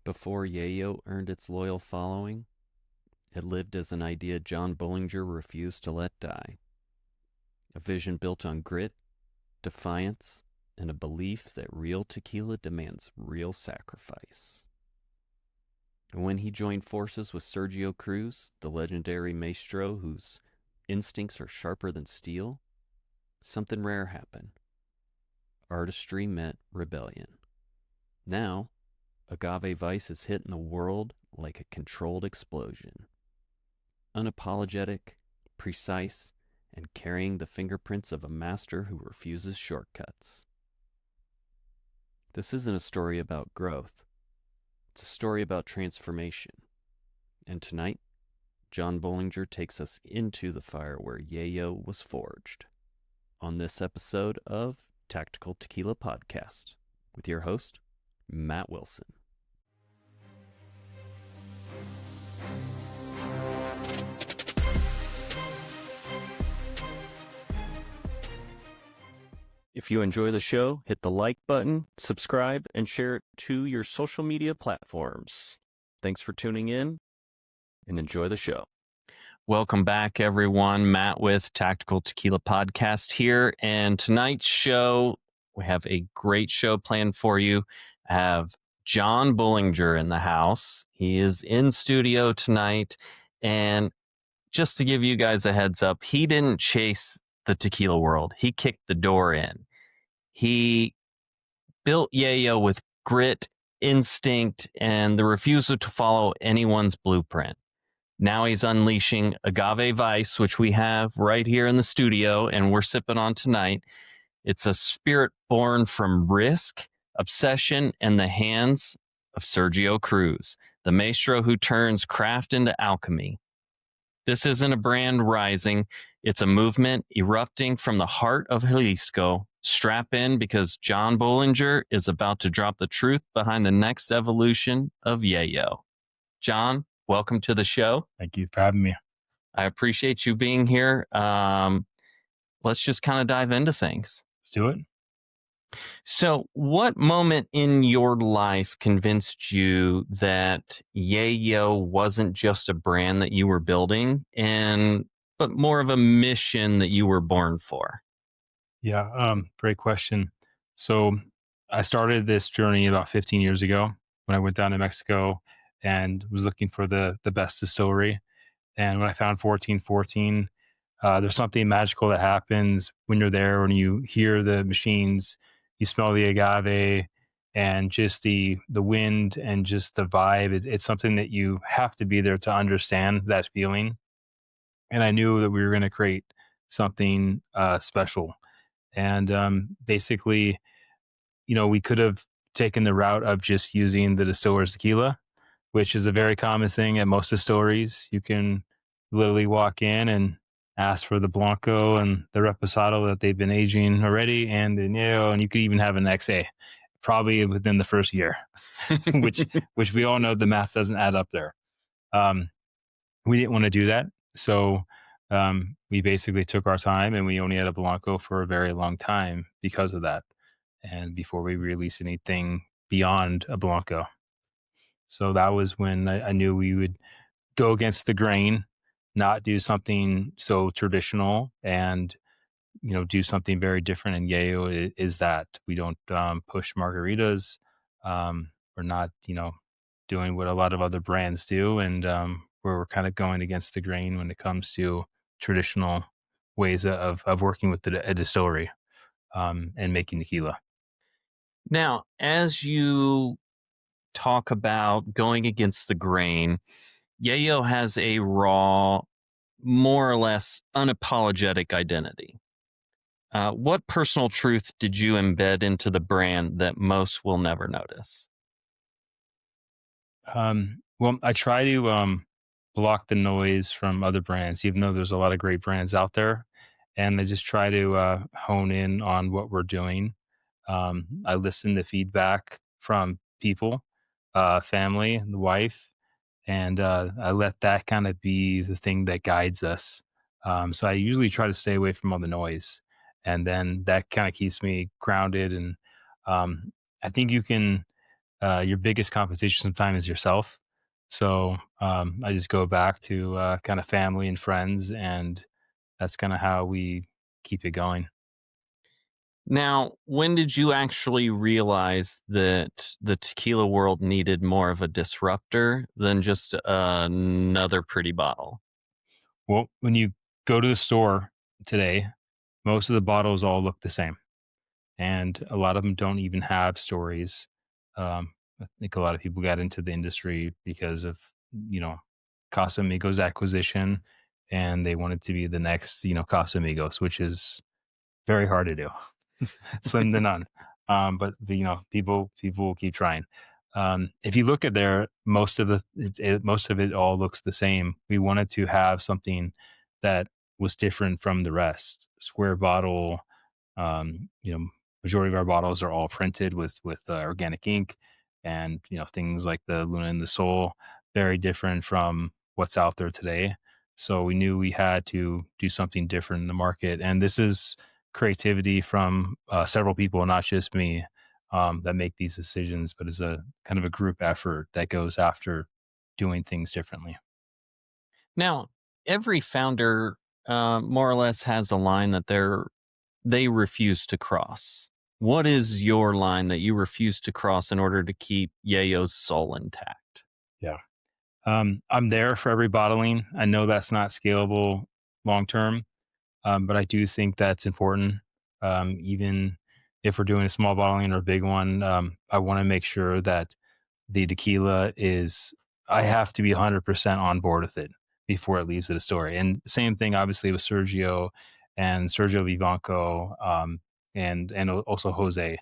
Before Yeyo earned its loyal following, it lived as an idea Jon Bullinger refused to let die. A vision built on grit, defiance, and a belief that real tequila demands real sacrifice. And when he joined forces with Sergio Cruz, the legendary maestro whose instincts are sharper than steel, something rare happened. Artistry met rebellion. Now, Agave Vice is hitting the world like a controlled explosion. Unapologetic, precise, and carrying the fingerprints of a master who refuses shortcuts. This isn't a story about growth. It's a story about transformation. And tonight, Jon Bullinger takes us into the fire where Yeyo was forged. On this episode of Tactical Tequila Podcast, with your host, Matt Wilson. If you enjoy the show, hit the like button, subscribe, and share it to your social media platforms. Thanks for tuning in, and enjoy the show. Welcome back, everyone. Matt with Tactical Tequila Podcast here, and tonight's show, we have a great show planned for you. I have Jon Bullinger in the house. He is in studio tonight, and just to give you guys a heads up, he didn't chase the tequila world. He kicked the door in. He built Yeyo with grit, instinct, and the refusal to follow anyone's blueprint. Now he's unleashing Agave Vice, which we have right here in the studio, and we're sipping on tonight. It's a spirit born from risk, obsession, and the hands of Sergio Cruz, the maestro who turns craft into alchemy. This isn't a brand rising. It's a movement erupting from the heart of Jalisco. Strap in because Jon Bullinger is about to drop the truth behind the next evolution of Yeyo. Jon, welcome to the show. Thank you for having me. I appreciate you being here. Let's just kind of dive into things. Let's do it. So what moment in your life convinced you that Yeyo wasn't just a brand that you were building, but more of a mission that you were born for? Yeah, great question. So I started this journey about 15 years ago when I went down to Mexico and was looking for the best distillery. And when I found 1414, there's something magical that happens when you're there, when you hear the machines, you smell the agave and just the wind and just the vibe. It's something that you have to be there to understand that feeling. And I knew that we were going to create something special. And basically, we could have taken the route of just using the distiller's tequila, which is a very common thing at most distilleries. You can literally walk in and ask for the Blanco and the Reposado that they've been aging already, and the Yeyo, and you could even have an XA, probably within the first year, which we all know the math doesn't add up there. We didn't want to do that, so we basically took our time, and we only had a Blanco for a very long time because of that, and before we released anything beyond a Blanco. So that was when I knew we would go against the grain, not do something so traditional, and do something very different. And Yeyo is that we don't push margaritas. We're not doing what a lot of other brands do, and we're kind of going against the grain when it comes to traditional ways of working with a distillery and making tequila. Now, as you talk about going against the grain, Yeyo has a raw, more or less unapologetic identity. What personal truth did you embed into the brand that most will never notice? Well, I try to block the noise from other brands, even though there's a lot of great brands out there. And I just try to hone in on what we're doing. I listen to feedback from people, family, the wife, and I let that kind of be the thing that guides us. So I usually try to stay away from all the noise, and then that kind of keeps me grounded. And I think you can your biggest competition sometimes is yourself. So I just go back to kind of family and friends, and that's kind of how we keep it going. Now, when did you actually realize that the tequila world needed more of a disruptor than just another pretty bottle? Well, when you go to the store today, most of the bottles all look the same, and a lot of them don't even have stories. I think a lot of people got into the industry because of, you know, Casamigos acquisition, and they wanted to be the next, Casamigos, which is very hard to do. Slim to none. But people will keep trying. If you look at there, most of it all looks the same. We wanted to have something that was different from the rest. Square bottle, um, you know, majority of our bottles are all printed with organic ink, and things like the Luna and the Soul, very different from what's out there today. So we knew we had to do something different in the market, and this is creativity from several people, not just me, that make these decisions, but it's a kind of a group effort that goes after doing things differently. Now, every founder more or less has a line that they refuse to cross. What is your line that you refuse to cross in order to keep Yeyo's soul intact? Yeah. I'm there for every bottling. I know that's not scalable long term, but I do think that's important. Even if we're doing a small bottling or a big one, I want to make sure that the tequila is, I have to be 100% on board with it before it leaves the distillery. And same thing, obviously, with Sergio and Sergio Vivanco, and also Jose.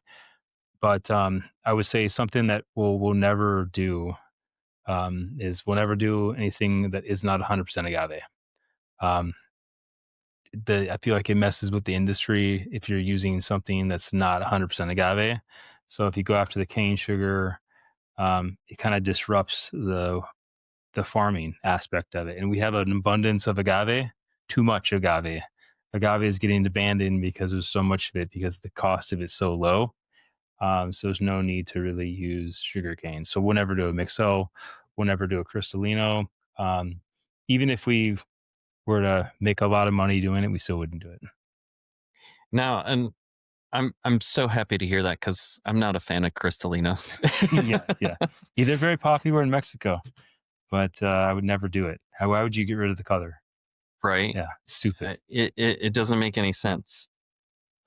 But I would say something that we'll never do, is we'll never do anything that is not 100% agave. Um, I feel like it messes with the industry if you're using something that's not 100% agave. So if you go after the cane sugar, it kind of disrupts the farming aspect of it. And we have an abundance of agave, too much agave. Agave is getting abandoned because there's so much of it because the cost of it's so low. So there's no need to really use sugarcane. So we'll never do a mixo. We'll never do a cristalino. Even if we were to make a lot of money doing it, we still wouldn't do it. Now, and I'm so happy to hear that because I'm not a fan of Cristalinos. Yeah, yeah. Yeah, they're very popular in Mexico, but I would never do it. Why would you get rid of the color? Right? Yeah, it's stupid. It doesn't make any sense.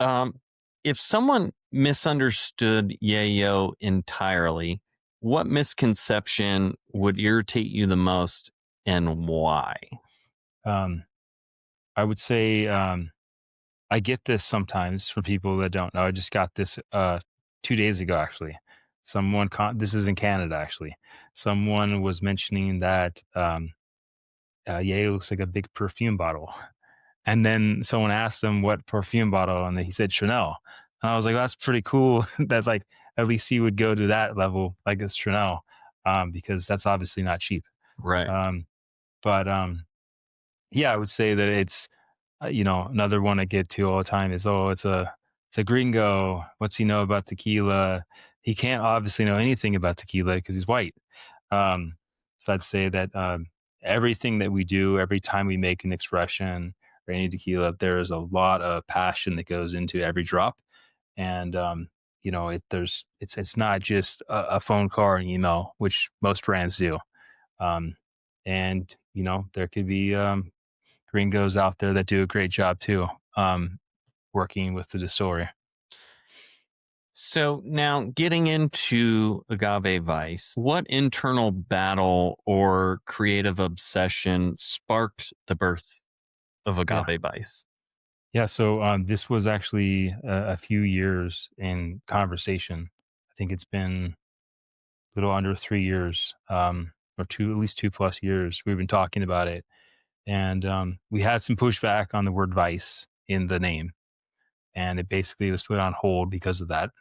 Um, if someone misunderstood Yayo entirely, what misconception would irritate you the most and why? Um, I would say I get this sometimes from people that don't know. I just got this 2 days ago, actually. This is in Canada, actually. Someone was mentioning that Ye looks like a big perfume bottle. And then someone asked him what perfume bottle, and he said Chanel. And I was like, that's pretty cool. That's like, at least he would go to that level, like it's Chanel, because that's obviously not cheap. Right. But yeah, I would say that it's, another one I get to all the time is, oh, it's a gringo. What's he know about tequila? He can't obviously know anything about tequila because he's white. Um, so I'd say that everything that we do, every time we make an expression or any tequila, there is a lot of passion that goes into every drop. And it's not just a phone call or an email, which most brands do. Um, and there could be gringos out there that do a great job too, working with the distillery. So now getting into Agave Vice, what internal battle or creative obsession sparked the birth of Yeah. Agave Vice? Yeah. So this was actually a few years in conversation. I think it's been a little under 3 years, or at least 2+ years. We've been talking about it. And we had some pushback on the word vice in the name. And it basically was put on hold because of that.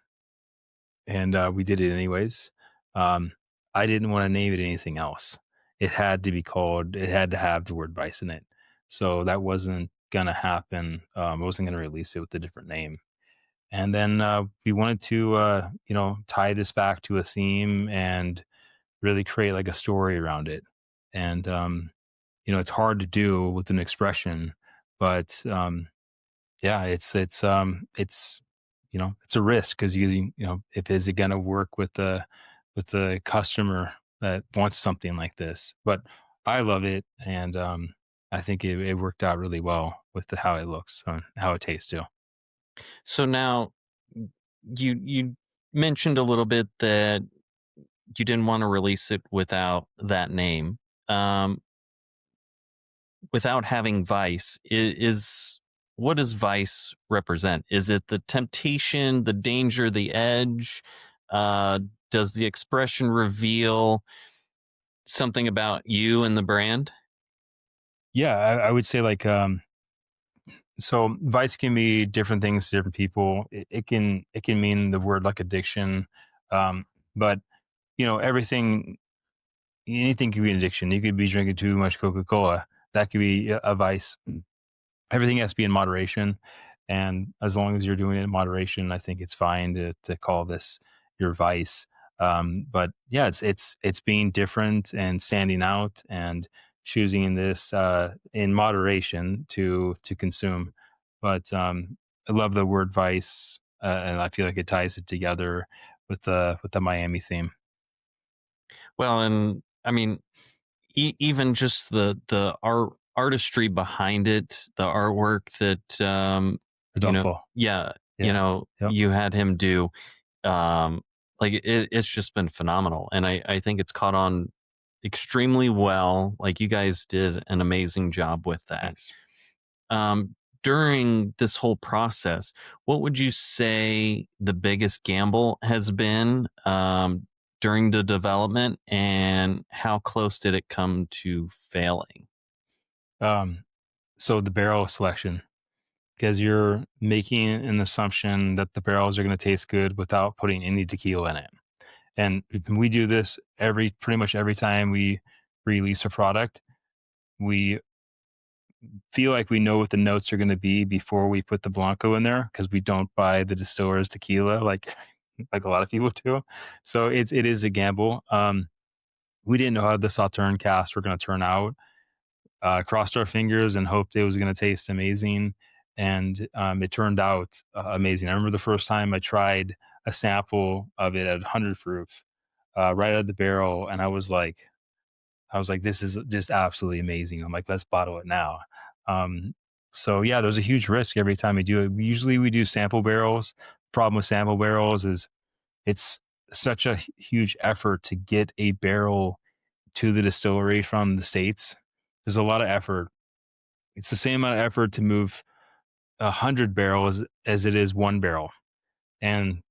And we did it anyways. Um, I didn't want to name it anything else. It had to have the word vice in it. So that wasn't going to happen. I wasn't going to release it with a different name. And then we wanted to, tie this back to a theme and really create like a story around it. And, it's hard to do with an expression, but yeah, it's a risk because if is it going to work with the customer that wants something like this? But I love it, and I think it worked out really well with how it looks and how it tastes too. So now you mentioned a little bit that you didn't want to release it without that name. Um, Without having Vice, is what does Vice represent? Is it the temptation, the danger, the edge? Uh, does the expression reveal something about you and the brand? Yeah, I would say like so vice can be different things to different people. It can mean the word like addiction, but everything anything could be an addiction. You could be drinking too much Coca Cola. That could be a vice. Everything has to be in moderation, and as long as you're doing it in moderation, I think it's fine to call this your vice. But yeah, it's being different and standing out and choosing this in moderation to consume. But I love the word vice, and I feel like it ties it together with the Miami theme. Well, and I mean, even just the artistry behind it, the artwork that Adultful. yeah, Yeah. Yep. you had him do, um, like it's just been phenomenal, and I think it's caught on extremely well. Like you guys did an amazing job with that. Thanks. During this whole process, what would you say the biggest gamble has been during the development, and how close did it come to failing? Um, so the barrel selection, because you're making an assumption that the barrels are going to taste good without putting any tequila in it. And we do this pretty much every time we release a product. We feel like we know what the notes are going to be before we put the Blanco in there because we don't buy the distiller's tequila like a lot of people do. So it is a gamble. We didn't know how the Sauterne cast were going to turn out. Crossed our fingers and hoped it was going to taste amazing. And it turned out amazing. I remember the first time I tried a sample of it at 100 proof, right out of the barrel, and I was like, this is just absolutely amazing. I'm like, let's bottle it now. Um, so yeah, there's a huge risk every time we do it. Usually we do sample barrels. Problem with sample barrels is it's such a huge effort to get a barrel to the distillery from the States. There's a lot of effort. It's the same amount of effort to move 100 barrels as it is one barrel. And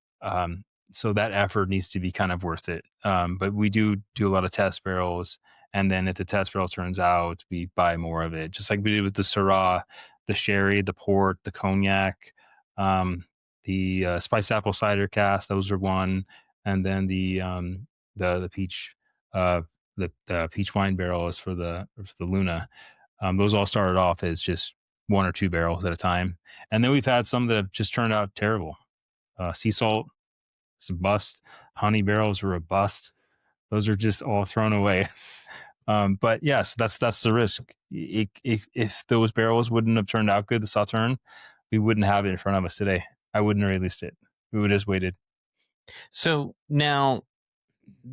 so that effort needs to be kind of worth it. But we do a lot of test barrels, and then if the test barrel turns out, we buy more of it, just like we did with the Syrah, the sherry, the port, the cognac, the spice apple cider cask. Those are one, and then the peach the peach wine barrel is for the Luna. Those all started off as just one or two barrels at a time, and then we've had some that have just turned out terrible. Sea salt, it's a bust. Honey barrels were a bust. Those are just all thrown away. But yeah, so that's the risk. If those barrels wouldn't have turned out good, the Sauterne, we wouldn't have it in front of us today. I wouldn't have released it. We would have just waited. So now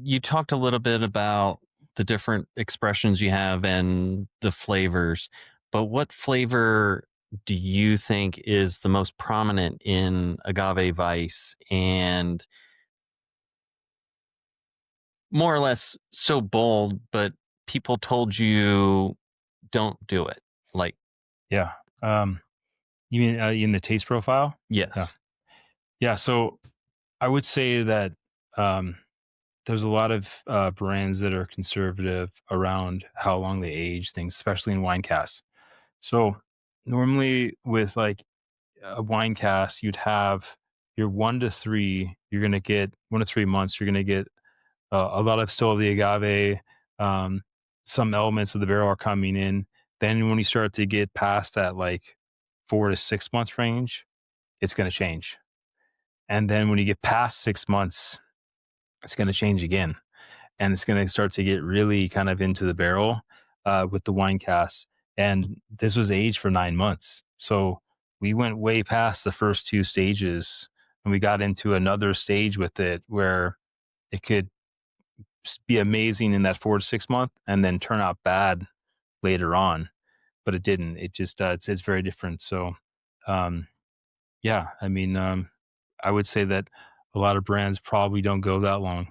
you talked a little bit about the different expressions you have and the flavors, but what flavor do you think is the most prominent in Agave Vice, and more or less so bold, but people told you don't do it? Like, Yeah. You mean in the taste profile? yes. Yeah. Yeah. So I would say that there's a lot of brands that are conservative around how long they age things, especially in wine casks. So normally with like a wine cask, you'd have your 1 to 3. You're going to get 1 to 3 months. You're going to get a lot of still of the agave. Um, some elements of the barrel are coming in. Then when you start to get past that like 4 to 6 month range, it's going to change. And then when you get past 6 months, it's going to change again. And it's going to start to get really kind of into the barrel with the wine casks. And this was aged for 9 months. So we went way past the first two stages, and we got into another stage with it where it could be amazing in that 4 to 6 month and then turn out bad later on. But it didn't. It just, it's very different. So, um, yeah, I mean, I would say that a lot of brands probably don't go that long.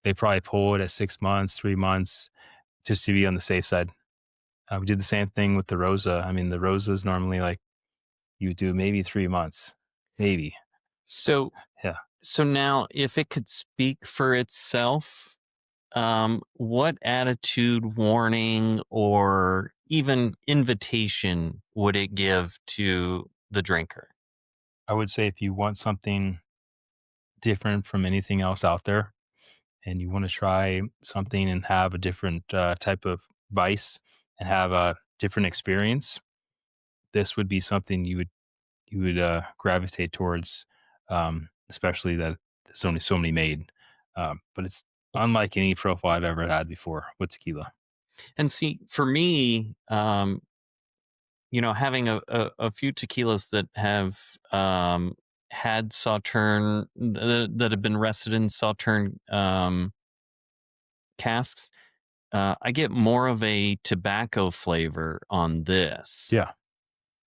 They probably pull it at 6 months, 3 months, just to be on the safe side. We did the same thing with the Rosa. I mean, the Rosa is normally like you do maybe 3 months, maybe. So, Yeah. so now if it could speak for itself, what attitude, warning, or even invitation would it give to the drinker? I would say if you want something different from anything else out there and you want to try something and have a different type of vice and have a different experience, this would be something you would gravitate towards, especially that there's only so many made. But it's unlike any profile I've ever had before with tequila. And see, for me, having a few tequilas that have had Sauterne that have been rested in Sauterne casks, I get more of a tobacco flavor on this. Yeah,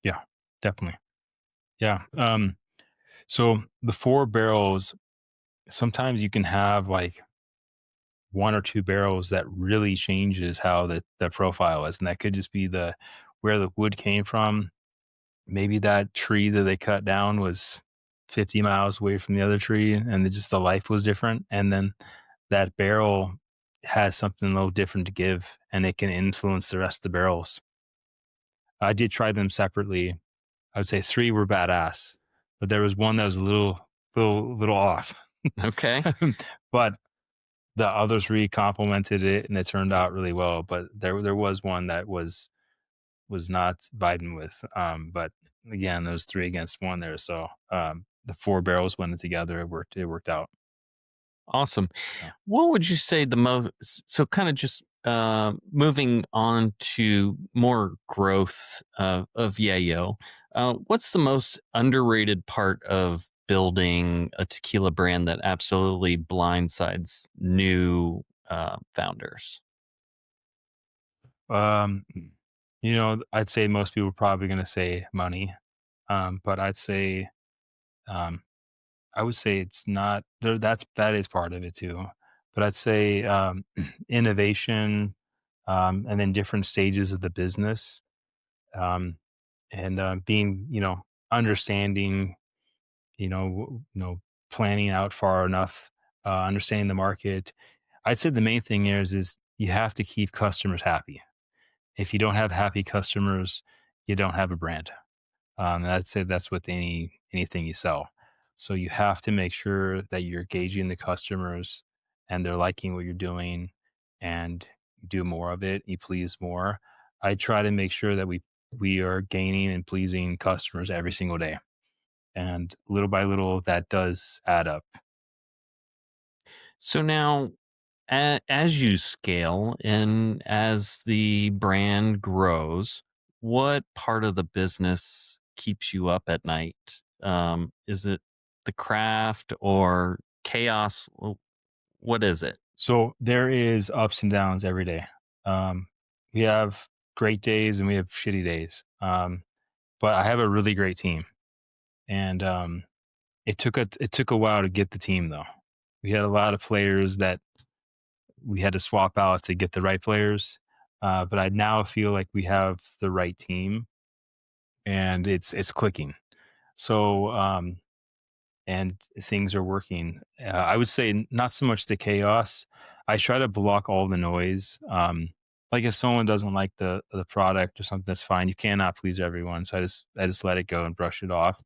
yeah, definitely. Yeah. So the 4 barrels, sometimes you can have like 1 or 2 barrels that really changes how the profile is, and that could just be the where the wood came from. Maybe that tree that they cut down was 50 miles away from the other tree, and the life was different. And then that barrel has something a little different to give, and it can influence the rest of the barrels. I did try them separately. I would say 3 were badass, but there was one that was a little off. Okay. But the other 3 complemented it, and it turned out really well. But there was one that was not vibing with. But again, those 3 against 1 there. So the 4 barrels went together. It worked out. Awesome. Yeah. What would you say the most, so kind of just moving on to more growth of Yayo, what's the most underrated part of building a tequila brand that absolutely blindsides new founders? Um, I'd say most people are probably going to say money. But um, I would say it's not there. That is part of it too. But I'd say innovation, and then different stages of the business, um, and being, understanding, planning out far enough, understanding the market. I'd say the main thing is you have to keep customers happy. If you don't have happy customers, you don't have a brand. I'd say that's with anything you sell. So you have to make sure that you're gauging the customers and they're liking what you're doing, and you do more of it, you please more. I try to make sure that we are gaining and pleasing customers every single day. And little by little that does add up. So now, as you scale and as the brand grows, what part of the business keeps you up at night? Is it the craft or chaos? What is it? So there is ups and downs every day. Um, we have great days and we have shitty days. But I have a really great team, and it took a while to get the team though. We had a lot of players that we had to swap out to get the right players, but I now feel like we have the right team, and it's clicking. So and things are working. I would say not so much the chaos. I try to block all the noise. Like if someone doesn't like the product or something, that's fine. You cannot please everyone, so I just let it go and brush it off.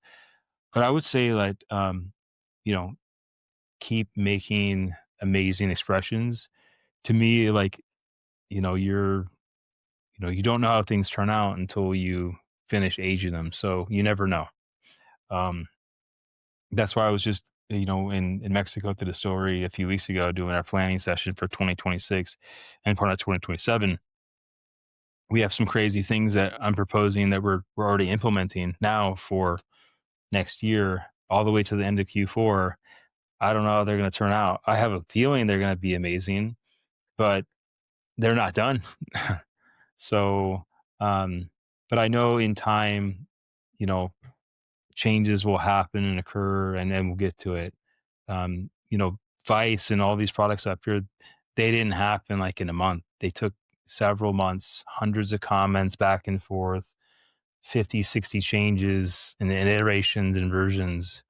But I would say like you know keep making amazing expressions. To me, like you're you don't know how things turn out until you finish aging them, so you never know. Um, that's why I was just, in Mexico at the distillery a few weeks ago doing our planning session for 2026 and part of 2027. We have some crazy things that I'm proposing that we're already implementing now for next year, all the way to the end of Q4. I don't know how they're going to turn out. I have a feeling they're going to be amazing, but they're not done. So, um, but I know in time, you know, changes will happen and occur, and then we'll get to it. Vice and all these products up here, they didn't happen like in a month. They took several months, hundreds of comments back and forth, 50, 60 changes and iterations and versions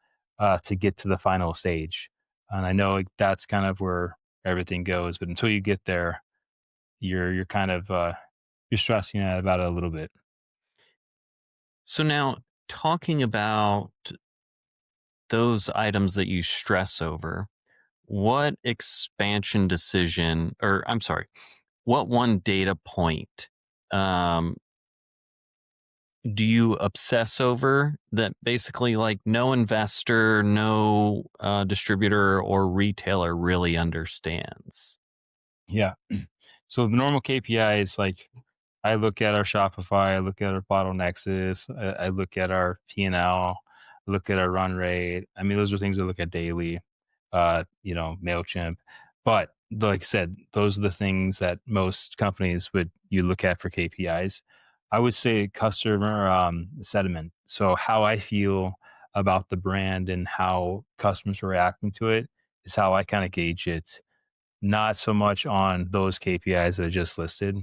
to get to the final stage. And I know like, that's kind of where everything goes. But until you get there, you're kind of you're stressing out about it a little bit. So now, talking about those items that you stress over, what expansion decision, or I'm sorry, what one data point um, do you obsess over that basically like no investor, no distributor or retailer really understands? Yeah. So the normal KPI is like I look at our Shopify, I look at our bottlenecks, I look at our P&L, I look at our run rate. I mean, those are things I look at daily, MailChimp. But like I said, those are the things that most companies would you look at for KPIs. I would say customer sentiment. So how I feel about the brand and how customers are reacting to it is how I kind of gauge it, not so much on those KPIs that I just listed.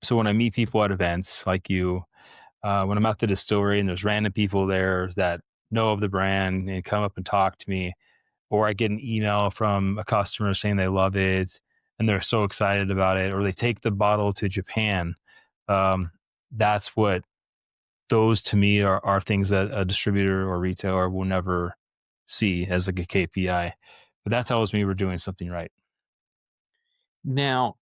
So when I meet people at events like you, when I'm at the distillery and there's random people there that know of the brand and come up and talk to me, or I get an email from a customer saying they love it and they're so excited about it, or they take the bottle to Japan, um, that's what those to me are things that a distributor or retailer will never see as like a KPI. But that tells me we're doing something right. Now,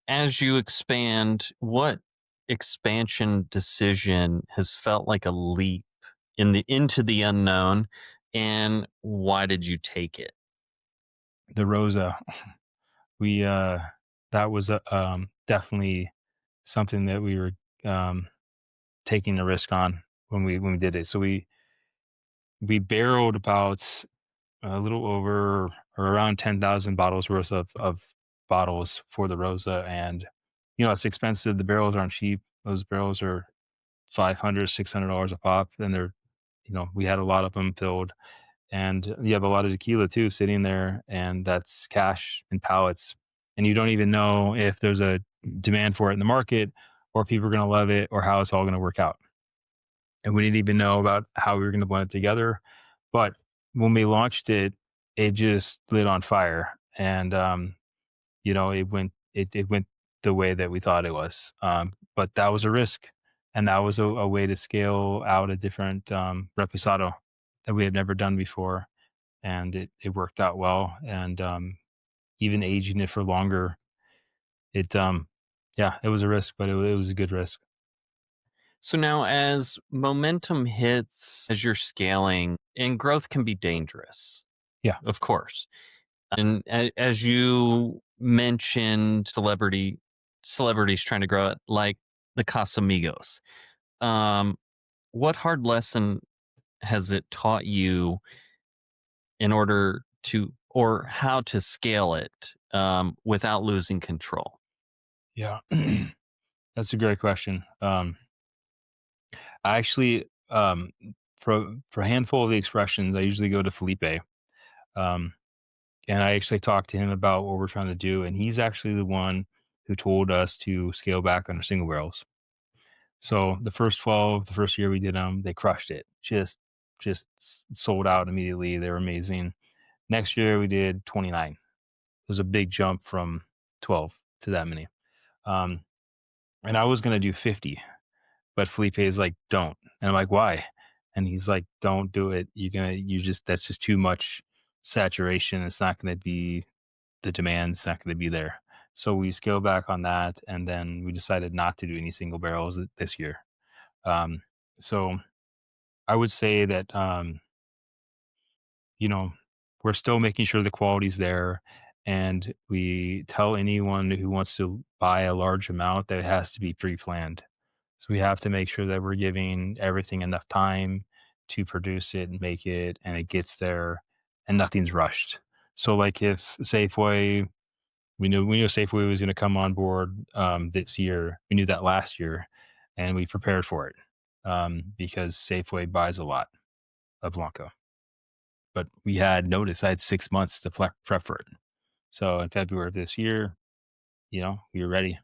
as you expand, what expansion decision has felt like a leap into the unknown, and why did you take it? The Rosa, we that was definitely something that we were um, taking a risk on when we did it. So we barreled about a little over or around 10,000 bottles worth of bottles for the Rosa, and it's expensive. The barrels aren't cheap. Those barrels are 500, $600 a pop, and they're we had a lot of them filled, and you have a lot of tequila too sitting there, and that's cash in pallets, and you don't even know if there's a demand for it in the market, or people are going to love it, or how it's all going to work out. And we didn't even know about how we were going to blend it together. But when we launched it, it just lit on fire, and it went the way that we thought it was. But that was a risk, and that was a way to scale out a different reposado that we had never done before, and it worked out well. And even aging it for longer, it yeah, it was a risk, but it was a good risk. So now, as momentum hits, as you're scaling, and growth can be dangerous, Yeah, of course. And as you mentioned, celebrities trying to grow it, like the Casamigos. Um, what hard lesson has it taught you in order to, or how to scale it without losing control? yeah, that's a great question. I actually for a handful of the expressions, I usually go to Felipe. Um, and I actually talked to him about what we're trying to do, and he's actually the one who told us to scale back on our single barrels. So the first 12, the first year we did them, they crushed it. Just sold out immediately. They were amazing. Next year we did 29. It was a big jump from 12 to that many. Um, and I was gonna do 50, but Felipe is like, don't. And I'm like, why? And he's like, don't do it. That's just too much saturation. It's not gonna be the demand's not going to be there. So we scaled back on that, and then we decided not to do any single barrels this year. So I would say that we're still making sure the quality's there. And we tell anyone who wants to buy a large amount that it has to be pre-planned. So we have to make sure that we're giving everything enough time to produce it and make it, and it gets there, and nothing's rushed. So like if Safeway, we knew Safeway was going to come on board this year. We knew that last year, and we prepared for it because Safeway buys a lot of Blanco. But we had notice. I had 6 months to prep for it. So in February of this year, we were ready.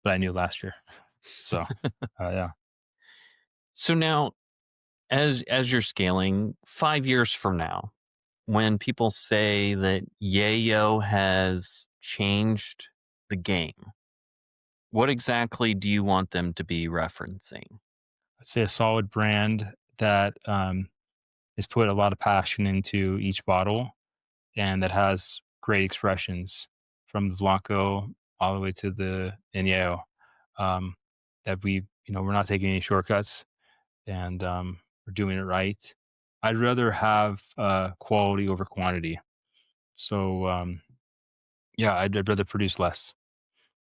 But I knew last year. So yeah. So now, as you're scaling 5 years from now, when people say that Yeyo has changed the game, what exactly do you want them to be referencing? I'd say a solid brand that has put a lot of passion into each bottle and that has great expressions from the Blanco all the way to the Yeyo. That we're not taking any shortcuts, and we're doing it right. I'd rather have quality over quantity. So yeah, I'd rather produce less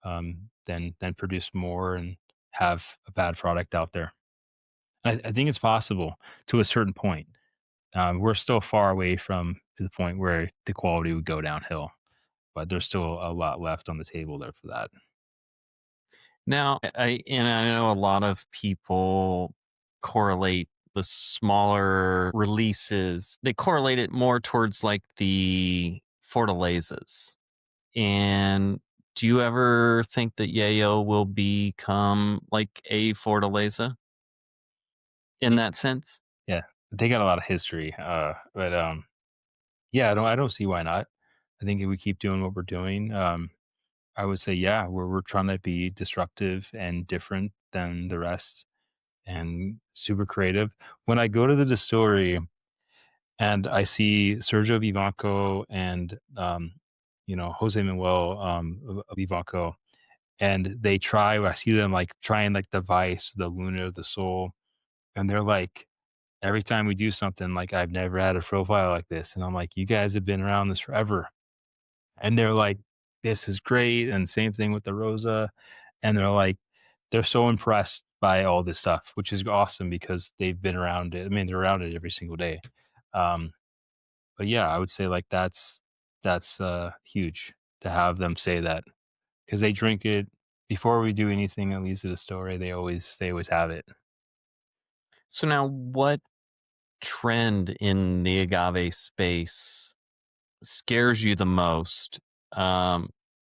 than produce more and have a bad product out there. I think it's possible to a certain point. We're still far away from to the point where the quality would go downhill, but there's still a lot left on the table there for that. Now, I know a lot of people correlate the smaller releases. They correlate it more towards like the Fortalezas. And do you ever think that Yayo will become like a Fortaleza in that sense? Yeah, they got a lot of history, but yeah, I don't see why not. I think if we keep doing what we're doing, I would say yeah, we're trying to be disruptive and different than the rest and super creative. When I go to the distillery and I see Sergio Vivanco and Jose Manuel Vivanco, and I see them like trying like the Vice, the Luna, the Soul, and they're like every time we do something, like I've never had a profile like this, and I'm like, you guys have been around this forever, and they're like, this is great, and same thing with the Rosa, and they're like, they're so impressed by all this stuff, which is awesome because they've been around it. I mean, they're around it every single day. Um, but yeah, I would say like that's huge to have them say that because they drink it before we do anything that leads to the story. They always have it. So now what trend in the agave space scares you the most?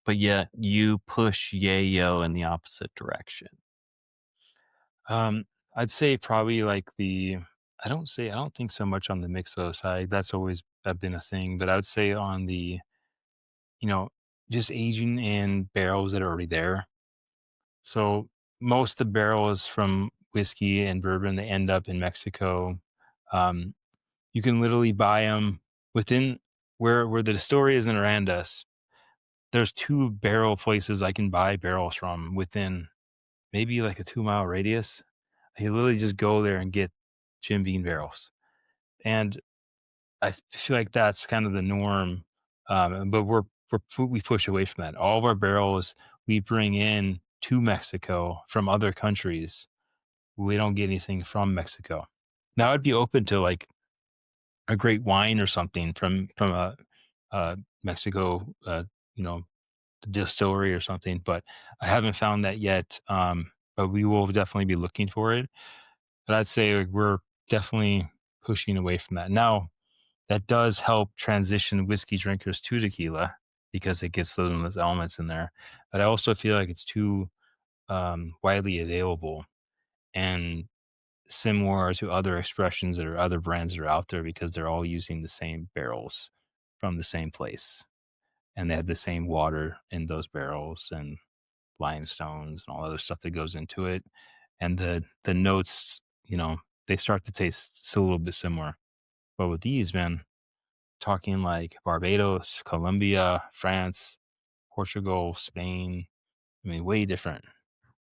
But yet you push Yayo in the opposite direction. Um, I'd say probably like I don't think so much on the mixo side. That's always been a thing, but I would say on the, you know, just aging in barrels that are already there. So most of the barrels from whiskey and bourbon, they end up in Mexico. Um, you can literally buy them within where the distillery is in Arandas. There's two barrel places I can buy barrels from within maybe like a 2 mile radius. I literally just go there and get Jim Beam barrels. And I feel like that's kind of the norm. But we push away from that. All of our barrels we bring in to Mexico from other countries. We don't get anything from Mexico. Now I'd be open to like a great wine or something from a Mexico, you know, distillery or something, but I haven't found that yet. But we will definitely be looking for it. But I'd say like, we're definitely pushing away from that. Now, that does help transition whiskey drinkers to tequila because it gets those elements in there. But I also feel like it's too widely available and similar to other expressions or other brands that are out there because they're all using the same barrels from the same place and they have the same water in those barrels and limestones and all other stuff that goes into it. And the notes, they start to taste still a little bit similar. But with these, man, talking like Barbados, Colombia, France, Portugal, Spain, I mean, way different,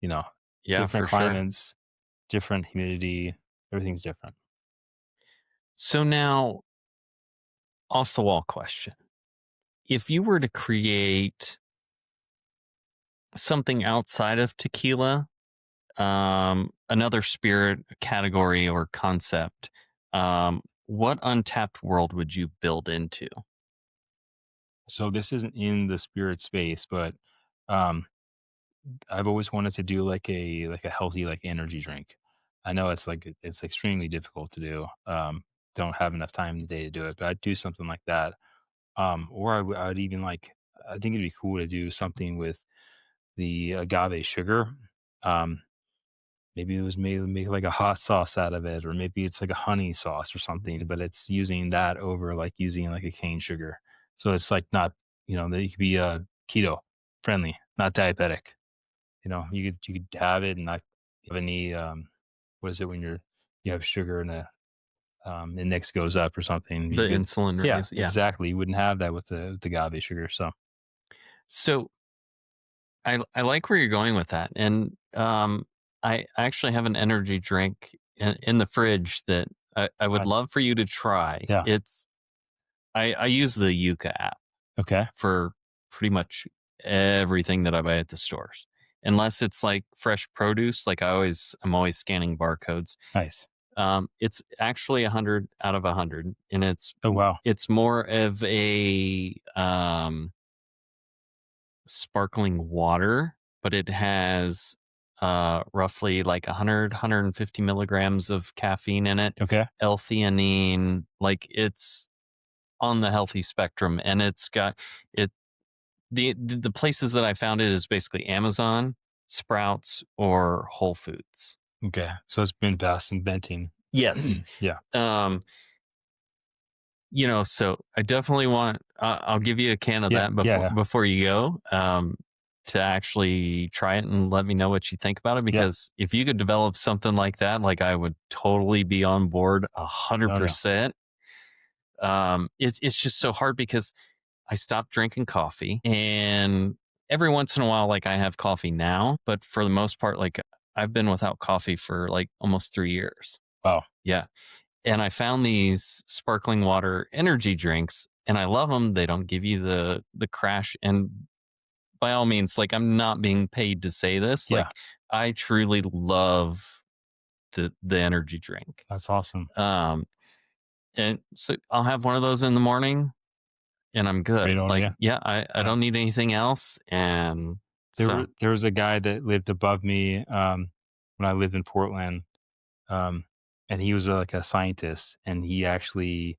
you know, Yeah, different for sure. climates, different humidity, everything's different. So now off the wall question. If you were to create something outside of tequila, another spirit category or concept, what untapped world would you build into? So this isn't in the spirit space, but um, I've always wanted to do like a healthy like energy drink. I know it's extremely difficult to do. Don't have enough time in the day to do it, but I'd do something like that. Or I'd even like I think it'd be cool to do something with the agave sugar. Um, Maybe it was made make like a hot sauce out of it, or maybe it's like a honey sauce or something, but it's using that over like using like a cane sugar. So it's like not, that you could be keto friendly, not diabetic. You could have it and not have any what is it when you have sugar and the index goes up or something. The You could insulin yeah, raise, yeah. exactly. You wouldn't have that with the agave sugar. So So I like where you're going with that, and I actually have an energy drink in the fridge that I would uh, love for you to try. yeah. I use the Yuka app Okay. for pretty much everything that I buy at the stores, unless it's like fresh produce. Like I'm always scanning barcodes. Nice. It's actually 100 out of 100, and Oh wow. it's more of a sparkling water, but it has roughly like 150 milligrams of caffeine in it, Okay. L-theanine. Like, it's on the healthy spectrum, and it's got it. The places that I found it is basically Amazon, Sprouts, or Whole Foods. Okay. So it's been past inventing. Yes. Yeah. So I definitely want. I'll give you a can of Yeah. that Yeah. before you go. To actually try it and let me know what you think about it. Yeah. Because if you could develop something like that, like, I would totally be on board Oh no. 100%. It's just so hard because I stopped drinking coffee, and every once in a while, like, I have coffee now, but for the most part, like, I've been without coffee for like almost 3 years. Wow. Yeah. And I found these sparkling water energy drinks, and I love them. They don't give you the crash. And by all means, like, I'm not being paid to say this. Yeah. Like, I truly love the energy drink. That's awesome. Um, and so I'll have one of those in the morning, and I'm Right good. on. Like, Yeah. yeah, I Yeah. don't need anything else. And so, There was a guy that lived above me when I lived in Portland, um, and he was like a scientist, and he actually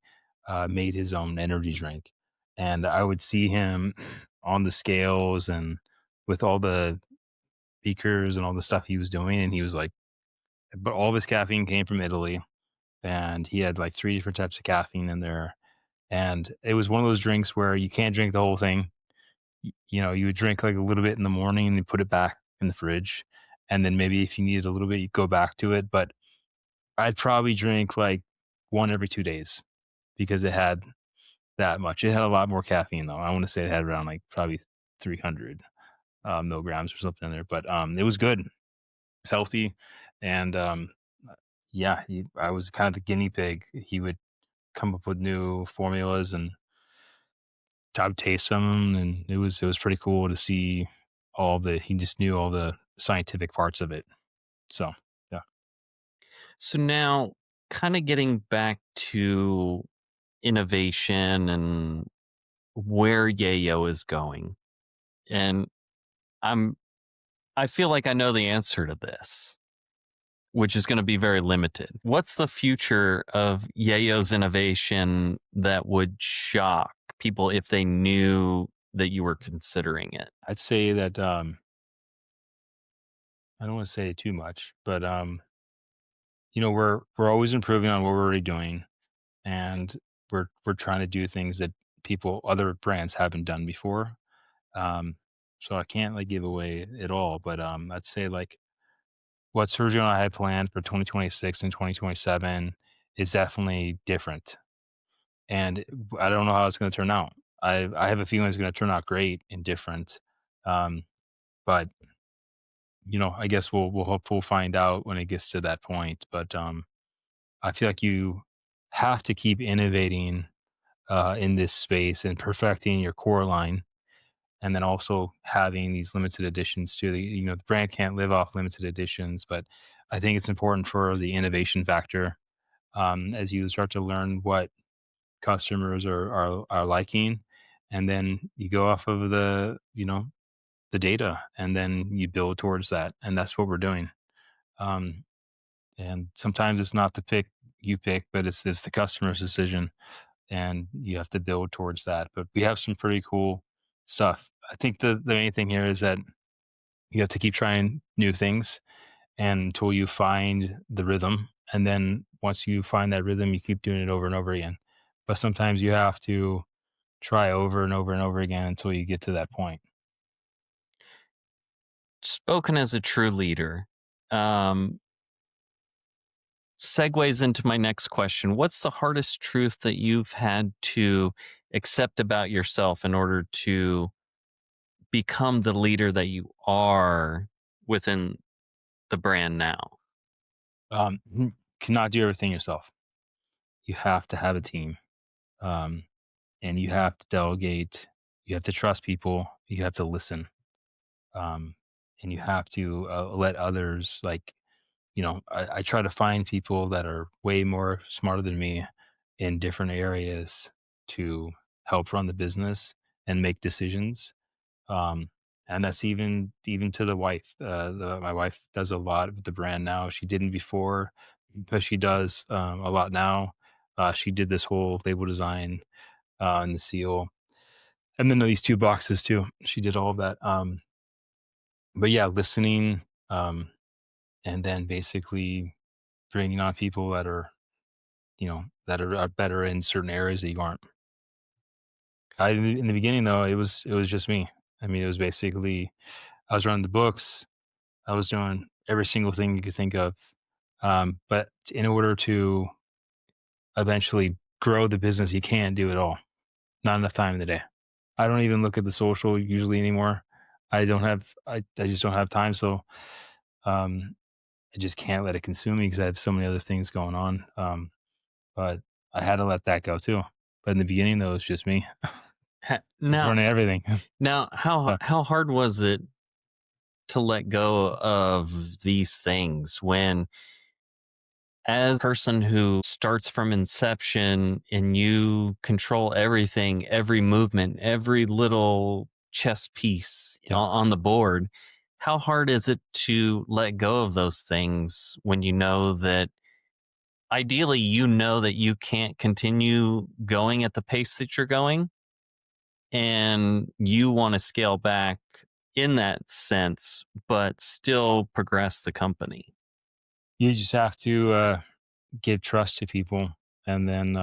made his own energy drink. And I would see him on the scales and with all the beakers and all the stuff he was doing, and he was like, but all of his caffeine came from Italy, and he had like three different types of caffeine in there. And it was one of those drinks where you can't drink the whole thing. You would drink like a little bit in the morning and you put it back in the fridge. And then maybe if you needed a little bit, you go back to it. But I'd probably drink like one every 2 days because it had that much. It had a lot more caffeine though. I want to say it had around like probably 300 milligrams or something in there. But it was good. It's healthy. And yeah, I was kind of the guinea pig. He would come up with new formulas and I would taste them, and it was pretty cool to see he just knew all the scientific parts of it. So yeah, so now, kind of getting back to innovation and where Yeyo is going. And I'm I feel like I know the answer to this, which is going to be very limited. What's the future of Yeyo's innovation that would shock people if they knew that you were considering it? I'd say that I don't want to say too much, but we're always improving on what we're already doing, and we're trying to do things that other brands haven't done before. Um, so I can't like give away it all, but I'd say like what Sergio and I had planned for 2026 and 2027 is definitely different. And I don't know how it's going to turn out. I have a feeling it's going to turn out great and different. Um, but I guess we'll find out when it gets to that point. But I feel like you have to keep innovating in this space and perfecting your core line, and then also having these limited editions too. The brand can't live off limited editions, but I think it's important for the innovation factor, as you start to learn what customers are liking, and then you go off of the data, and then you build towards that, and that's what we're doing. Um, and sometimes it's not the pick you pick, but it's the customer's decision, and you have to build towards that. But we have some pretty cool stuff. I think the main thing here is that you have to keep trying new things until you find the rhythm. And then once you find that rhythm, you keep doing it over and over again. But sometimes you have to try over and over and over again until you get to that point. Spoken as a true leader, um, segues into my next question. What's the hardest truth that you've had to accept about yourself in order to become the leader that you are within the brand now? You cannot do everything yourself. You have to have a team, um, and you have to delegate. You have to trust people. You have to listen, um, and you have to let others I try to find people that are way more smarter than me in different areas to help run the business and make decisions. Um, and that's even to the wife. My wife does a lot with the brand now. She didn't before, but she does a lot now. She did this whole label design and the seal, and then these two boxes too. She did all of that. But yeah, listening, um, and then basically bringing on people that are better in certain areas that you aren't. In the beginning though, it was just me. I mean, it was basically I was running the books. I was doing every single thing you could think of. But in order to eventually grow the business, you can't do it all. Not enough time in the day. I don't even look at the social usually anymore. I just don't have time. So um, I just can't let it consume me because I have so many other things going on. But I had to let that go too. But in the beginning, though, it was just me. Ha- I was Now, running everything. now, how Uh, how hard was it to let go of these things when, as a person who starts from inception and you control everything, every movement, every little chess piece yep. on the board, how hard is it to let go of those things when you know that ideally you know that you can't continue going at the pace that you're going and you want to scale back in that sense, but still progress the company? You just have to give trust to people, and then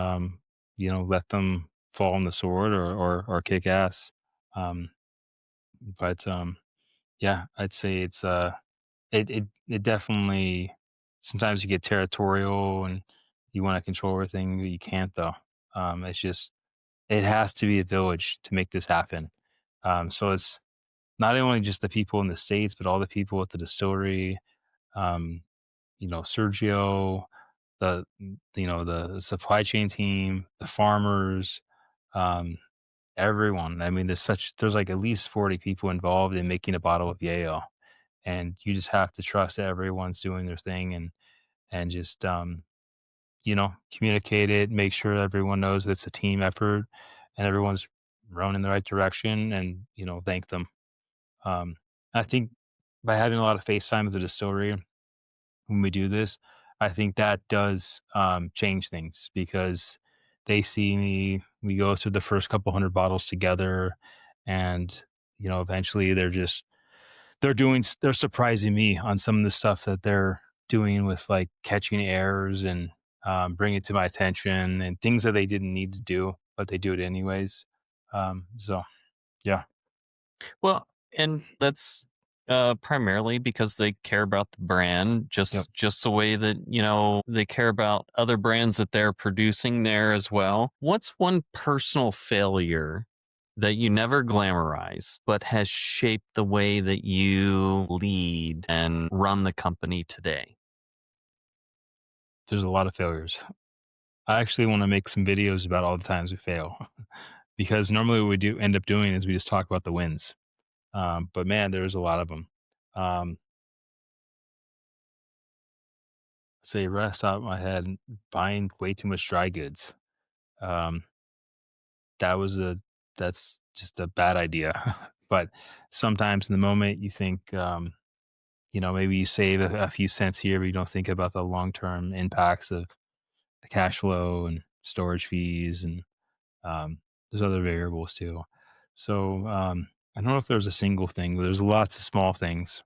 let them fall on the sword or kick ass. Um, but yeah, I'd say it definitely sometimes you get territorial and you want to control everything, but you can't though. It's just it has to be a village to make this happen. So it's not only just the people in the States, but all the people at the distillery, um, Sergio, the supply chain team, the farmers, um, everyone. I mean, there's like at least 40 people involved in making a bottle of Yeyo. And you just have to trust that everyone's doing their thing and just communicate it, make sure everyone knows it's a team effort and everyone's rowing in the right direction and, thank them. Um, I think by having a lot of face time with the distillery when we do this, I think that does change things because they see me. We go through the first couple hundred bottles together, and eventually they're surprising me on some of the stuff that they're doing with like catching errors and bringing it to my attention and things that they didn't need to do, but they do it anyways. So yeah, Well, and that's primarily because they care about the brand, yep. just the way that they care about other brands that they're producing there as well. What's one personal failure that you never glamorize, but has shaped the way that you lead and run the company today? There's a lot of failures. I actually want to make some videos about all the times we fail because normally what we do end up doing is we just talk about the wins. But man, there's a lot of them. Um, say right off the top of my head, buying way too much dry goods. Um, that was that's just a bad idea. But sometimes in the moment you think, maybe you save a few cents here, but you don't think about the long term impacts of the cash flow and storage fees and there's other variables too. So I don't know if there's a single thing, but there's lots of small things.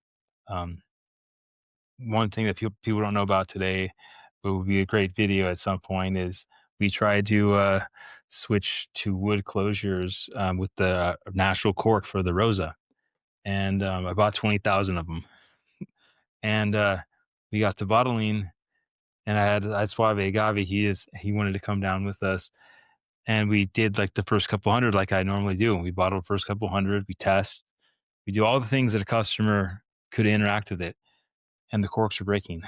Um, One thing that people don't know about today, but would be a great video at some point, is we tried to switch to wood closures with the natural cork for the Rosa, and I bought 20,000 of them, and we got to bottling, and I Suave Agave. He wanted to come down with us, and we did like the first couple hundred, like I normally do. We bottled the first couple hundred, we test, we do all the things that a customer could interact with it, and the corks are breaking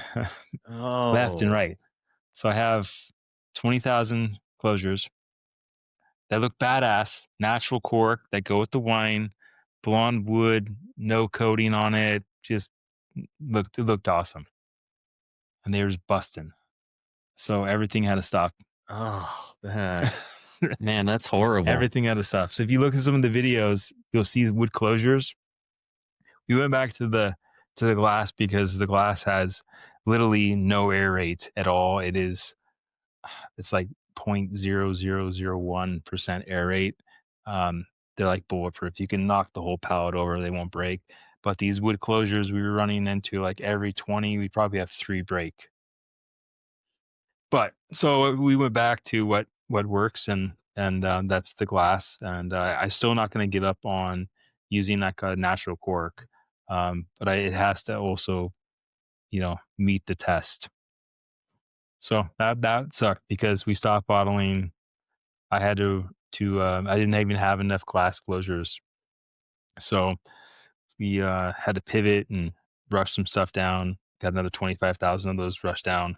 left and Oh, right. So I have 20,000 closures that look badass, natural cork that go with the wine, blonde wood, no coating on it. Just it looked awesome. And they were just busting. So everything had to stop. oh, man, that's horrible. Everything had to stop. So if you look at some of the videos, you'll see wood closures. We went back to the glass because the glass has literally no air rate at all. It's like 0.0001% air rate. They're like bulletproof. You can knock the whole pallet over, they won't break. But these wood closures we were running into, like every 20, we probably have 3 break. But so we went back to what works, and that's the glass. And I'm still not going to give up on using like a natural cork, but it has to also meet the test. So that sucked because we stopped bottling. I had to I didn't even have enough glass closures, so we had to pivot and rush some stuff down. Got another 25,000 of those rushed down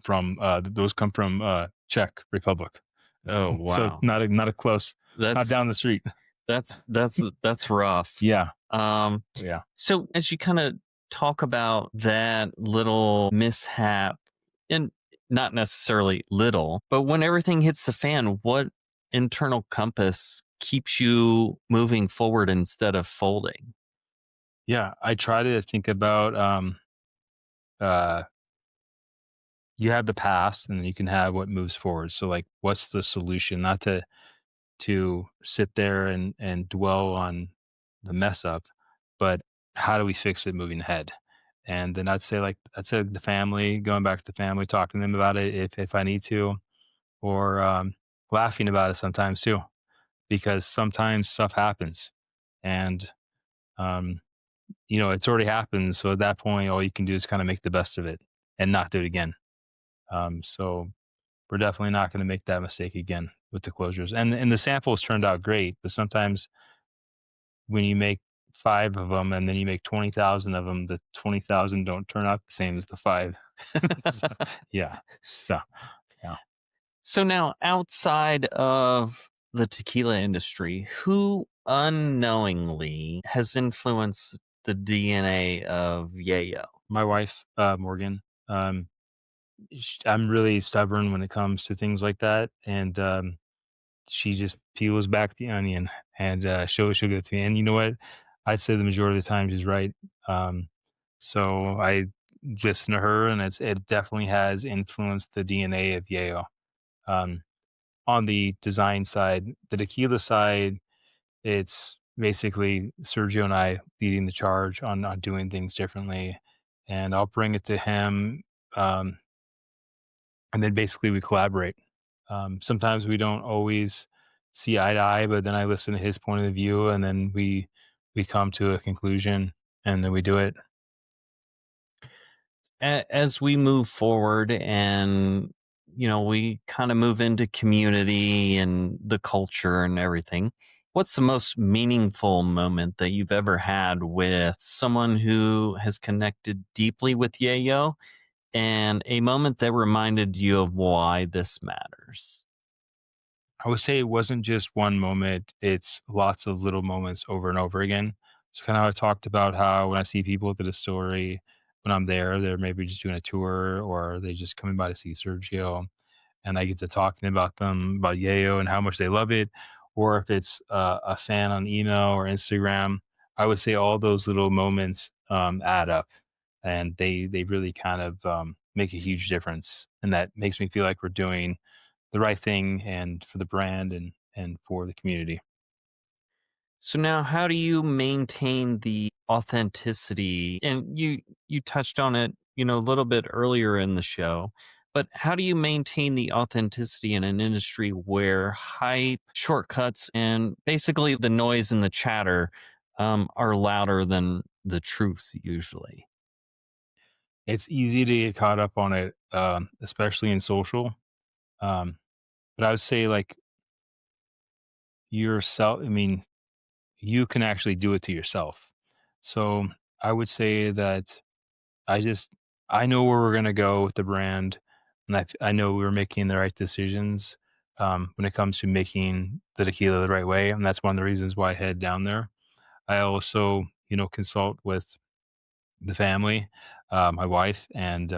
from those come from Czech Republic. Oh, So wow. not a close, not down the street. That's rough. Yeah. Yeah. So as you kind of talk about that little mishap, and not necessarily little, but when everything hits the fan, what internal compass keeps you moving forward instead of folding? Yeah, I try to think about uh you have the past and you can have what moves forward. So like what's the solution? Not to sit there and dwell on the mess up, but how do we fix it moving ahead? And then I'd say the family, going back to the family, talking to them about it if I need to, or laughing about it sometimes too, because sometimes stuff happens, and um, it's already happened. So at that point, all you can do is kind of make the best of it and not do it again. So we're definitely not going to make that mistake again with the closures. And the samples turned out great, but sometimes when you make 5 of them and then you make 20,000 of them, the 20,000 don't turn out the same as the 5. So, yeah. So, yeah. So now, outside of the tequila industry, who unknowingly has influenced the DNA of Yeyo? My wife, Morgan, I'm really stubborn when it comes to things like that. And she just peels back the onion and she'll give it to me. And you know what? I'd say the majority of the time she's right. So I listen to her, and it definitely has influenced the DNA of Yeyo. On the design side, the tequila side, it's basically Sergio and I leading the charge on doing things differently, and I'll bring it to him, and then basically we collaborate. Sometimes we don't always see eye to eye, but then I listen to his point of view, and then we come to a conclusion, and then we do it. As we move forward and we kind of move into community and the culture and everything, what's the most meaningful moment that you've ever had with someone who has connected deeply with Yeyo and a moment that reminded you of why this matters. I would say it wasn't just one moment, it's lots of little moments over and over again. So kind of how I talked about how when I see people at the distillery, when I'm there, they're maybe just doing a tour or they just coming by to see Sergio, and I get to talking about them about Yeyo and how much they love it, or if it's a fan on email or Instagram, I would say all those little moments add up, and they really kind of make a huge difference, and that makes me feel like we're doing the right thing and for the brand and for the community. So now how do you maintain the authenticity? And you touched on it, a little bit earlier in the show, but how do you maintain the authenticity in an industry where hype, shortcuts, and basically the noise and the chatter are louder than the truth usually? It's easy to get caught up on it, especially in social. Um, but I would say like yourself. I mean, you can actually do it to yourself. So I would say that I just I know where we're gonna go with the brand, and I know we're making the right decisions when it comes to making the tequila the right way, and that's one of the reasons why I head down there. I also, consult with the family, my wife, and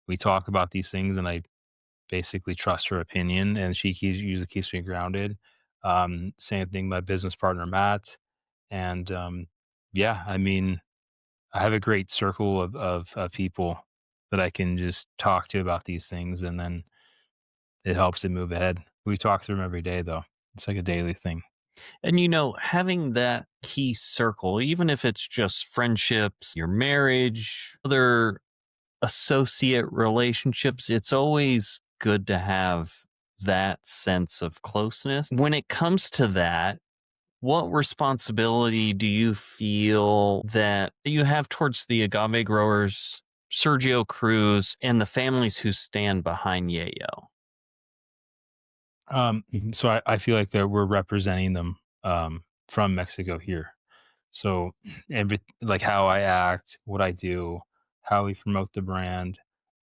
we talk about these things, and I basically trust her opinion, and usually keeps me grounded. Same thing, my business partner Matt, and yeah, I mean, I have a great circle of people that I can just talk to about these things, and then it helps it move ahead. We talk through them every day, though. It's like a daily thing. And having that key circle, even if it's just friendships, your marriage, other associate relationships, it's always good to have that sense of closeness. When it comes to that, what responsibility do you feel that you have towards the agave growers, Sergio Cruz, and the families who stand behind Yeyo? So I feel like that we're representing them from Mexico here. So like how I act, what I do, how we promote the brand,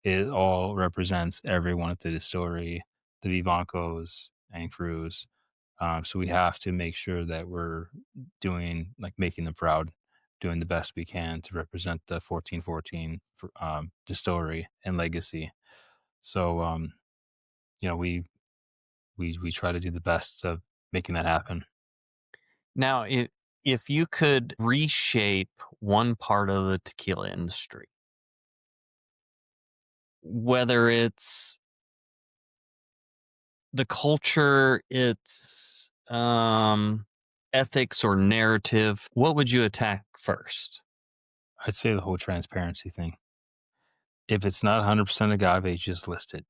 it all represents everyone at the distillery, the Vivancos and Cruz. So we have to make sure that we're doing like making them proud, doing the best we can to represent the 1414 distillery and legacy. So we try to do the best of making that happen. Now, if you could reshape one part of the tequila industry, whether it's the culture, it's ethics or narrative, what would you attack first? I'd say the whole transparency thing. If it's not 100% agave, just list it.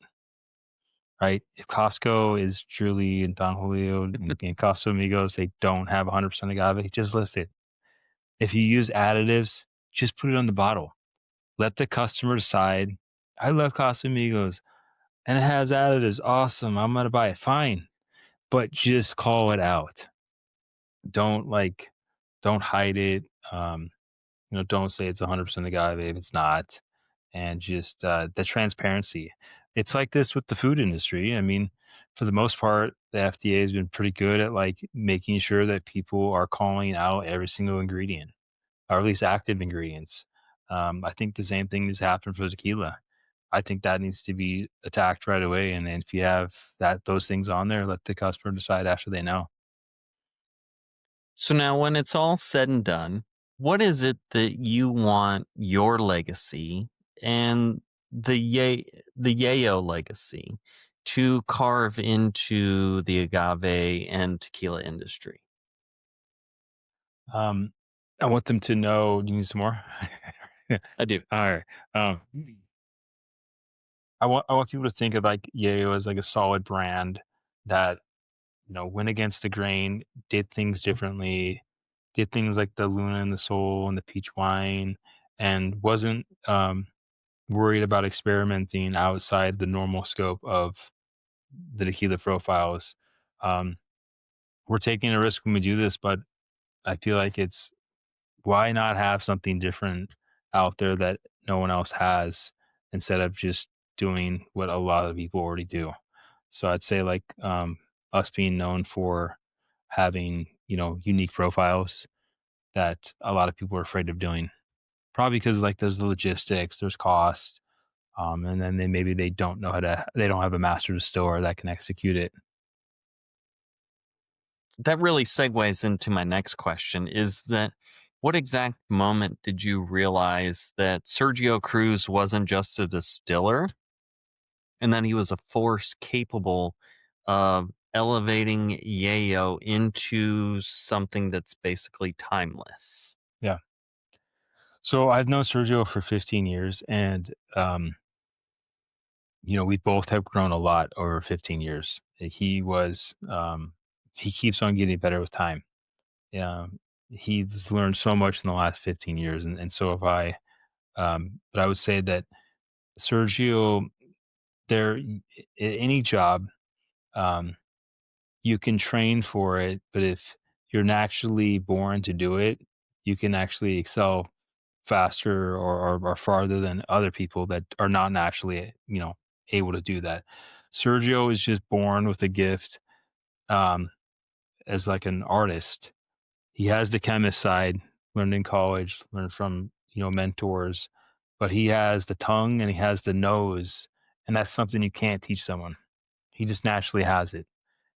Right? If Costco is truly and Don Julio and Casa Amigos, they don't have 100% agave, just list it. If you use additives, just put it on the bottle. Let the customer decide. I love Casa Amigos and it has additives. Awesome. I'm going to buy it. Fine. But just call it out. Don't don't hide it. Don't say it's 100% agave if it's not. And just the transparency. It's like this with the food industry. I mean, for the most part, the FDA has been pretty good at like making sure that people are calling out every single ingredient, or at least active ingredients. I think the same thing has happened for tequila. I think that needs to be attacked right away. And if you have those things on there, let the customer decide after they know. So now, when it's all said and done, what is it that you want your legacy and the Yayo legacy to carve into the agave and tequila industry? Um, I want them to know. Do you need some more? I do. All right. Um, I want people to think of like Yayo as like a solid brand that went against the grain, did things differently, did things like the Luna and the Soul and the peach wine, and wasn't worried about experimenting outside the normal scope of the tequila profiles. Um, we're taking a risk when we do this, but I feel like it's why not have something different out there that no one else has instead of just doing what a lot of people already do. So I'd say like us being known for having, unique profiles that a lot of people are afraid of doing. Probably because like there's the logistics, there's cost, and then maybe they don't know they don't have a master distiller that can execute it. That really segues into my next question is that what exact moment did you realize that Sergio Cruz wasn't just a distiller and that he was a force capable of elevating Yeyo into something that's basically timeless? Yeah. So I've known Sergio for 15 years, and we both have grown a lot over 15 years. He keeps on getting better with time. He's learned so much in the last 15 years, and so have I. But I would say that Sergio, any job, um, you can train for it, but if you're naturally born to do it, you can actually excel faster or farther than other people that are not naturally, able to do that. Sergio is just born with a gift um, as like an artist. He has the chemist side, learned in college, learned from, mentors, but he has the tongue and he has the nose, and that's something you can't teach someone. He just naturally has it.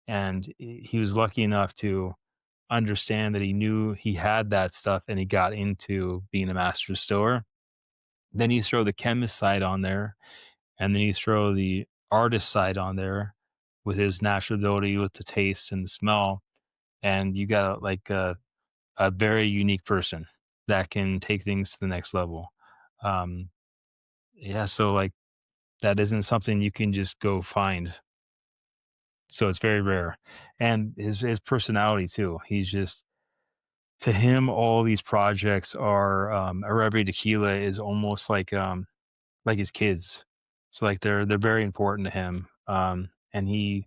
And he was lucky enough to understand that he knew he had that stuff and he got into being a master distiller. Then you throw the chemist side on there, and then you throw the artist side on there with his natural ability with the taste and the smell, and you got like a very unique person that can take things to the next level. Um, yeah, so like that isn't something you can just go find. So it's very rare, and his personality too. He's just to him, all these projects are Arabian tequila is almost like his kids. So like they're very important to him. And he,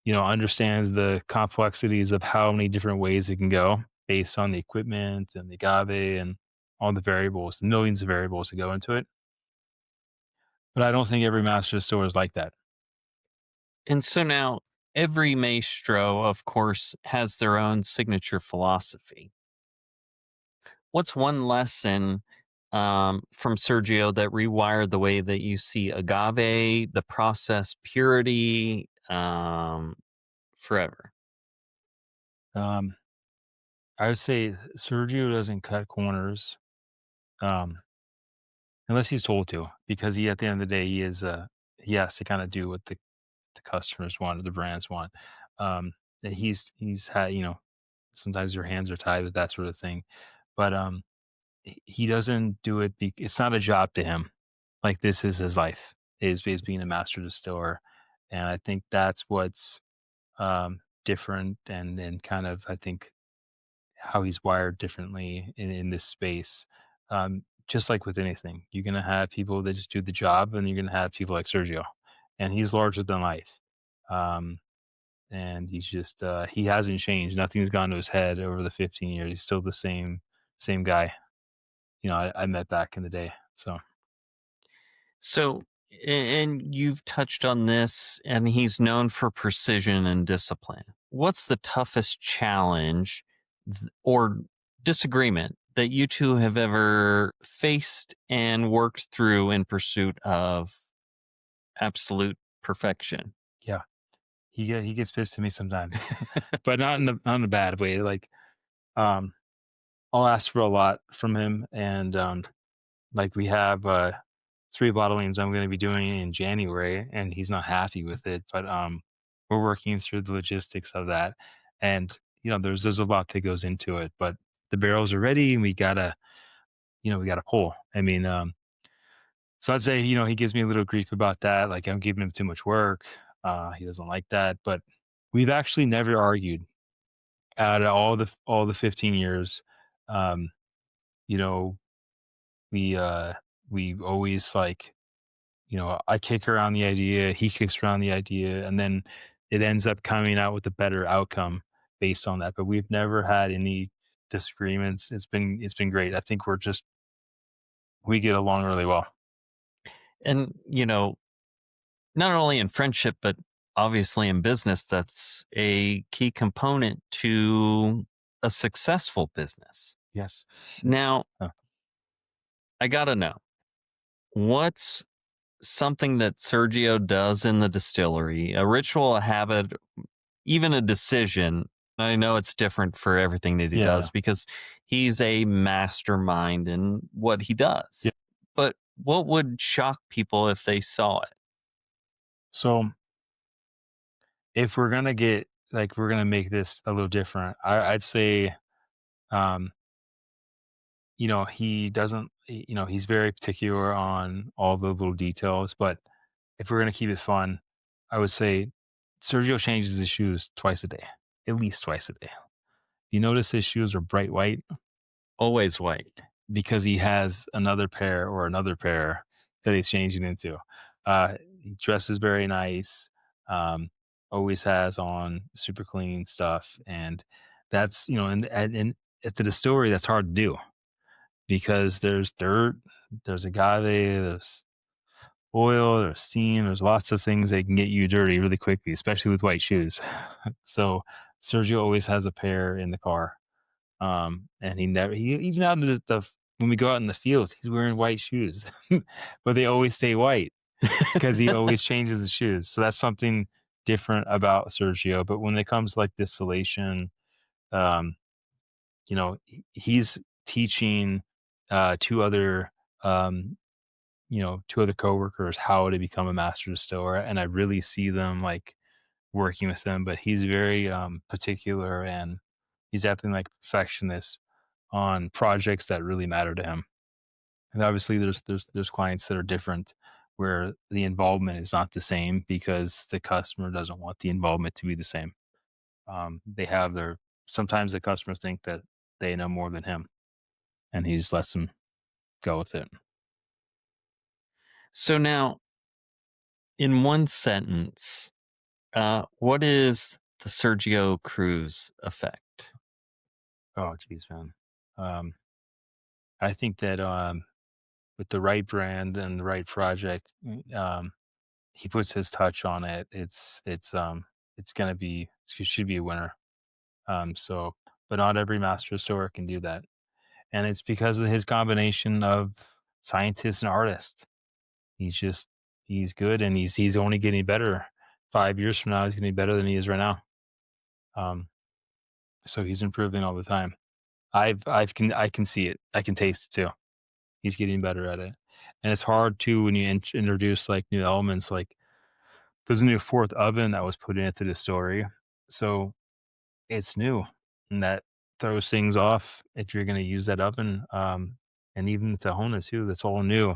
understands the complexities of how many different ways it can go based on the equipment and the agave and all the variables, the millions of variables that go into it. But I don't think every master distiller is like that. And so now every maestro, of course, has their own signature philosophy. What's one lesson from Sergio that rewired the way that you see agave, the process purity, forever? Um, I would say Sergio doesn't cut corners, um, unless he's told to, because he, at the end of the day, he has to kind of do what the customers want or the brands want. That he's had, sometimes your hands are tied with that sort of thing, but he doesn't do it. It's not a job to him. Like this is his life is being a master distiller, and I think that's what's different and kind of I think how he's wired differently in this space. Just like with anything, you're gonna have people that just do the job, and you're gonna have people like Sergio, and he's larger than life. Um, and he's just he hasn't changed. Nothing's gone to his head over the 15 years. He's still the same guy. I met back in the day. So So, and you've touched on this, and he's known for precision and discipline. What's the toughest challenge or disagreement that you two have ever faced and worked through in pursuit of absolute perfection? yeah, he gets pissed at me sometimes, but not in a bad way. Like um, I'll ask for a lot from him, and like we have 3 bottlings I'm going to be doing in January, and he's not happy with it, but we're working through the logistics of that, and there's a lot that goes into it, but the barrels are ready, and we gotta pull. I mean, so I'd say he gives me a little grief about that, like I'm giving him too much work. He doesn't like that, but we've actually never argued out of all the 15 years. Um, you know, we always like I kick around the idea, he kicks around the idea, and then it ends up coming out with a better outcome based on that. But we've never had any disagreements. It's been great. I think we get along really well. And, not only in friendship, but obviously in business, that's a key component to a successful business. Yes. Now, Huh. I got to know, what's something that Sergio does in the distillery, a ritual, a habit, even a decision? I know it's different for everything that he does because he's a mastermind in what he does. Yeah. But what would shock people if they saw it? So if we're gonna we're gonna make this a little different, I'd say, um, he doesn't, he's very particular on all the little details. But if we're gonna keep it fun, I would say Sergio changes his shoes twice a day, at least twice a day. You notice his shoes are bright white Always white. because he has another pair that he's changing into. He dresses very nice. Always has on super clean stuff, and that's and at the distillery that's hard to do because there's dirt, there's agave, there's oil, there's steam, there's lots of things that can get you dirty really quickly, especially with white shoes. So Sergio always has a pair in the car. And he even out in when we go out in the fields, he's wearing white shoes, but they always stay white because he always changes the shoes. So that's something different about Sergio. But when it comes to like distillation, um, he's teaching two other two other coworkers how to become a master distiller, and I really see them like working with them. But he's very particular, and he's acting like a perfectionist on projects that really matter to him. And obviously, there's clients that are different, where the involvement is not the same because the customer doesn't want the involvement to be the same. They have their Sometimes the customers think that they know more than him, and he just lets them go with it. So now, in one sentence, what is the Sergio Cruz effect? Oh, geez, man. Um, I think that with the right brand and the right project, he puts his touch on it. It's gonna be it should be a winner. So, but not every master distiller can do that, and it's because of his combination of scientist and artist. He's just he's good, and he's only getting better. 5 years from now, he's gonna be better than he is right now. Um, so he's improving all the time. I can see it. I can taste it too. He's getting better at it, and it's hard too when you introduce like new elements. Like there's a new fourth oven that was put into the distillery, so it's new, and that throws things off if you're going to use that oven. And even the Tahona too, that's all new.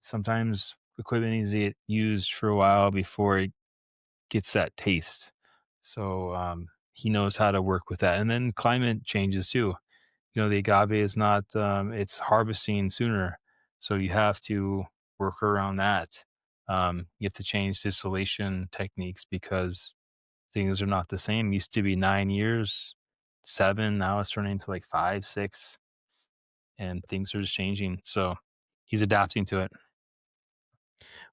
Sometimes equipment needs to get used for a while before it gets that taste. So he knows how to work with that, and then climate changes too. The agave is not it's harvesting sooner, so you have to work around that. You have to change distillation techniques because things are not the same. Used to be 9 years, 7, now it's turning into like 5, 6, and things are just changing. So he's adapting to it.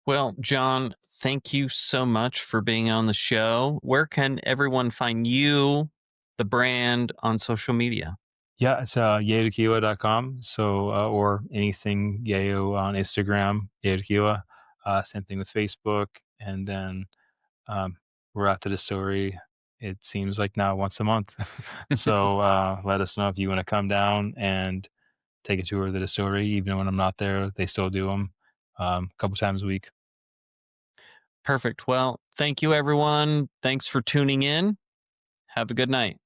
Well, Jon, thank you so much for being on the show. Where can everyone find you, the brand, on social media? Yeah, it's yeyotequila.com. So or anything Yeyo on Instagram, Yeyo Tequila. Same thing with Facebook. And then we're at the distillery. It seems like now once a month. So let us know if you want to come down and take a tour of the distillery. Even when I'm not there, they still do them a couple times a week. Perfect. Well, thank you, everyone. Thanks for tuning in. Have a good night.